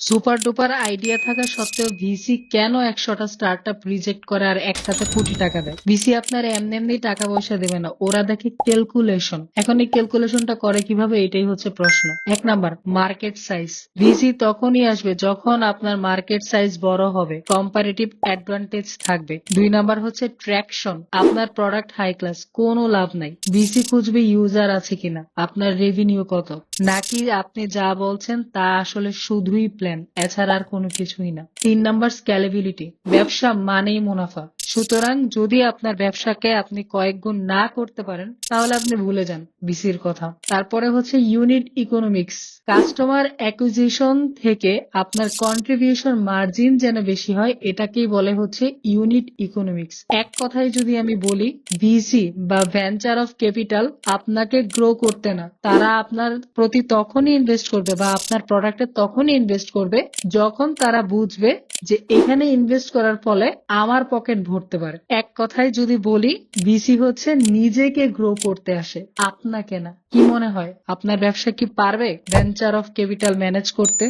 Super duper idea থাকা সত্ত্বেও VC কেন 100টা স্টার্টআপ রিজেক্ট করে আর একসাথে কোটি টাকা দেয়? ভিসি আপনার এমনি এমনি টাকা পয়সা দেবে না, ওরা দেখে ক্যালকুলেশন। এখন এই ক্যালকুলেশনটা করে কিভাবে, এটাই হচ্ছে প্রশ্ন। 1 নাম্বার, মার্কেট সাইজ। ভিসি তখনই আসবে যখন আপনার মার্কেট সাইজ বড় হবে, কম্পারেটিভ অ্যাডভান্টেজ থাকবে। 2 নাম্বার হচ্ছে ট্র্যাকশন। আপনার প্রোডাক্ট হাই ক্লাস, কোনো লাভ নাই। ভিসি খুঁজবে ইউজার আছে কিনা, আপনার রেভিনিউ কত, নাকি আপনি যা বলছেন তা আসলে শুধুই প্ল্যান, এছাড়া আর কোনো কিছুই না। 3 নাম্বার, স্ক্যালেবিলিটি। ব্যবসা মানেই মুনাফা, সুতরাং যদি আপনার ব্যবসাকে আপনি কয়েক গুণ না করতে পারেন তাহলে আপনি ভুলে যান ভিসির কথা। তারপরে হচ্ছে ইউনিট ইকোনমিক্স। কাস্টমার অ্যাকুইজিশন থেকে আপনার কন্ট্রিবিউশন মার্জিন যেন বেশি হয়, এটাকেই বলে হচ্ছে ইউনিট ইকোনমিক্স। এক কথায় যদি আমি বলি, ভিসি বা ভেঞ্চার অফ ক্যাপিটাল আপনাকে গ্রো করতে না, তারা আপনার প্রতি তখনই ইনভেস্ট করবে বা আপনার প্রোডাক্টে তখনই ইনভেস্ট করবে যখন তারা বুঝবে যে এখানে ইনভেস্ট করার ফলে আমার পকেট ভরতে পারে। এক কথায় যদি বলি, ভিসি হচ্ছে নিজেকে গ্রো করতে আসে, আপনাকে না। কি মনে হয়, আপনার ব্যবসা কি পারবে ভেঞ্চার অফ ক্যাপিটাল ম্যানেজ করতে?